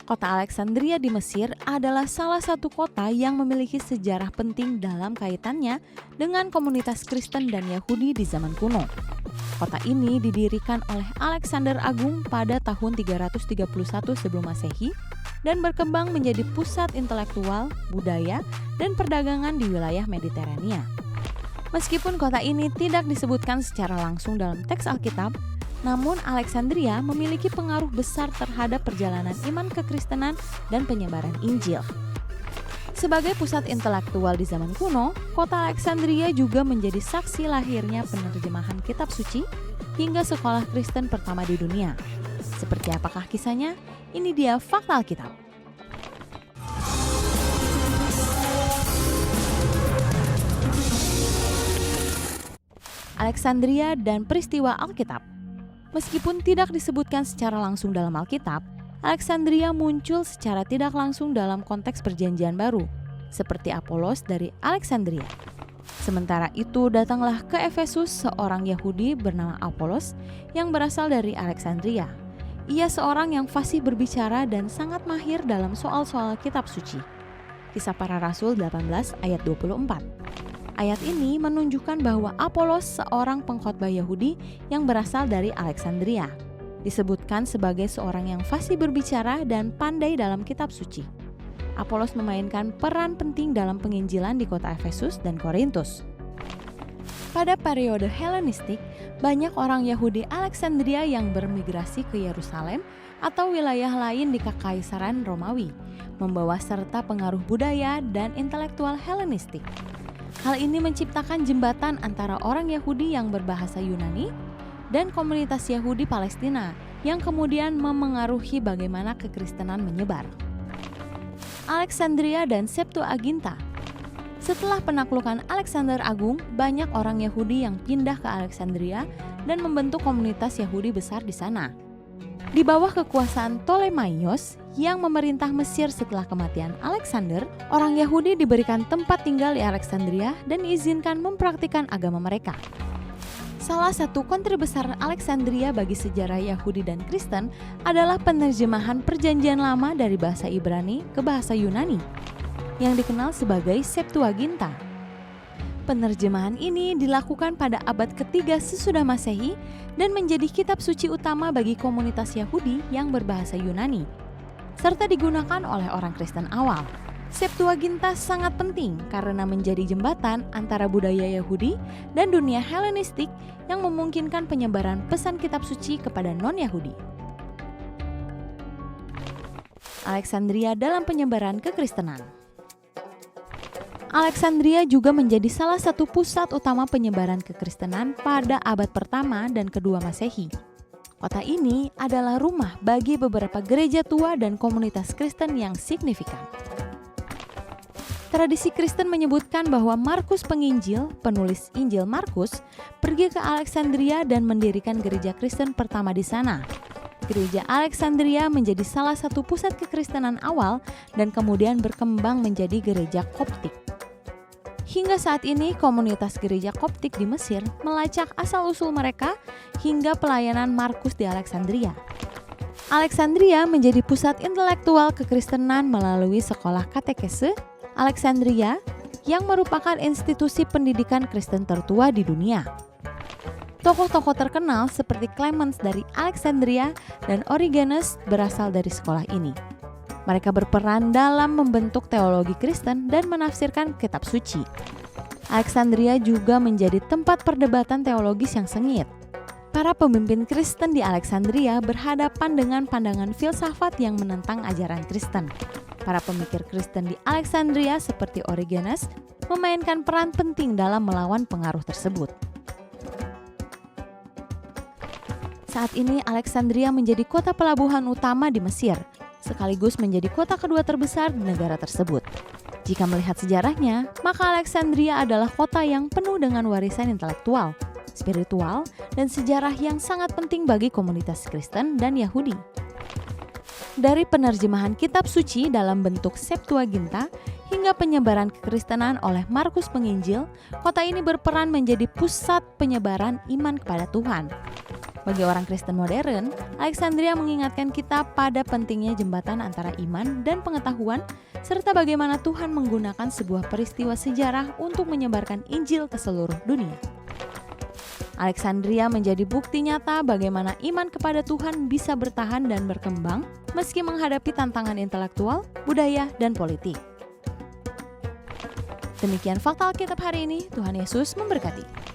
Kota Alexandria di Mesir adalah salah satu kota yang memiliki sejarah penting dalam kaitannya dengan komunitas Kristen dan Yahudi di zaman kuno. Kota ini didirikan oleh Alexander Agung pada tahun 331 sebelum Masehi dan berkembang menjadi pusat intelektual, budaya, dan perdagangan di wilayah Mediterania. Meskipun kota ini tidak disebutkan secara langsung dalam teks Alkitab, namun Alexandria memiliki pengaruh besar terhadap perjalanan iman kekristenan dan penyebaran Injil. Sebagai pusat intelektual di zaman kuno, kota Alexandria juga menjadi saksi lahirnya penerjemahan kitab suci hingga sekolah Kristen pertama di dunia. Seperti apakah kisahnya? Ini dia fakta Alkitab. Alexandria dan peristiwa Alkitab. Meskipun tidak disebutkan secara langsung dalam Alkitab, Alexandria muncul secara tidak langsung dalam konteks Perjanjian Baru, seperti Apolos dari Alexandria. Sementara itu datanglah ke Efesus seorang Yahudi bernama Apolos yang berasal dari Alexandria. Ia seorang yang fasih berbicara dan sangat mahir dalam soal-soal kitab suci. Kisah Para Rasul 18 ayat 24. Ayat ini menunjukkan bahwa Apolos seorang pengkhotbah Yahudi yang berasal dari Alexandria. Disebutkan sebagai seorang yang fasih berbicara dan pandai dalam kitab suci. Apolos memainkan peran penting dalam penginjilan di kota Efesus dan Korintus. Pada periode Helenistik, banyak orang Yahudi Alexandria yang bermigrasi ke Yerusalem atau wilayah lain di Kekaisaran Romawi, membawa serta pengaruh budaya dan intelektual Helenistik. Hal ini menciptakan jembatan antara orang Yahudi yang berbahasa Yunani dan komunitas Yahudi Palestina yang kemudian memengaruhi bagaimana kekristenan menyebar. Alexandria dan Septuaginta. Setelah penaklukan Alexander Agung, banyak orang Yahudi yang pindah ke Alexandria dan membentuk komunitas Yahudi besar di sana. Di bawah kekuasaan Ptolemaios yang memerintah Mesir setelah kematian Alexander, orang Yahudi diberikan tempat tinggal di Alexandria dan diizinkan mempraktikkan agama mereka. Salah satu kontri besar Alexandria bagi sejarah Yahudi dan Kristen adalah penerjemahan Perjanjian Lama dari bahasa Ibrani ke bahasa Yunani, yang dikenal sebagai Septuaginta. Penerjemahan ini dilakukan pada abad ketiga sesudah Masehi dan menjadi kitab suci utama bagi komunitas Yahudi yang berbahasa Yunani, serta digunakan oleh orang Kristen awal. Septuaginta sangat penting karena menjadi jembatan antara budaya Yahudi dan dunia Helenistik yang memungkinkan penyebaran pesan kitab suci kepada non-Yahudi. Alexandria dalam penyebaran kekristenan. Alexandria juga menjadi salah satu pusat utama penyebaran kekristenan pada abad pertama dan kedua Masehi. Kota ini adalah rumah bagi beberapa gereja tua dan komunitas Kristen yang signifikan. Tradisi Kristen menyebutkan bahwa Markus Penginjil, penulis Injil Markus, pergi ke Alexandria dan mendirikan gereja Kristen pertama di sana. Gereja Alexandria menjadi salah satu pusat kekristenan awal dan kemudian berkembang menjadi gereja Koptik. Hingga saat ini, komunitas gereja Koptik di Mesir melacak asal-usul mereka hingga pelayanan Markus di Alexandria. Alexandria menjadi pusat intelektual kekristenan melalui sekolah katekese Alexandria yang merupakan institusi pendidikan Kristen tertua di dunia. Tokoh-tokoh terkenal seperti Clemens dari Alexandria dan Origenes berasal dari sekolah ini. Mereka berperan dalam membentuk teologi Kristen dan menafsirkan kitab suci. Alexandria juga menjadi tempat perdebatan teologis yang sengit. Para pemimpin Kristen di Alexandria berhadapan dengan pandangan filsafat yang menentang ajaran Kristen. Para pemikir Kristen di Alexandria seperti Origenes memainkan peran penting dalam melawan pengaruh tersebut. Saat ini Alexandria menjadi kota pelabuhan utama di Mesir, sekaligus menjadi kota kedua terbesar di negara tersebut. Jika melihat sejarahnya, maka Alexandria adalah kota yang penuh dengan warisan intelektual, spiritual, dan sejarah yang sangat penting bagi komunitas Kristen dan Yahudi. Dari penerjemahan kitab suci dalam bentuk Septuaginta hingga penyebaran kekristenan oleh Markus Penginjil, kota ini berperan menjadi pusat penyebaran iman kepada Tuhan. Bagi orang Kristen modern, Alexandria mengingatkan kita pada pentingnya jembatan antara iman dan pengetahuan, serta bagaimana Tuhan menggunakan sebuah peristiwa sejarah untuk menyebarkan Injil ke seluruh dunia. Alexandria menjadi bukti nyata bagaimana iman kepada Tuhan bisa bertahan dan berkembang meski menghadapi tantangan intelektual, budaya, dan politik. Demikian Fakta Alkitab hari ini. Tuhan Yesus memberkati.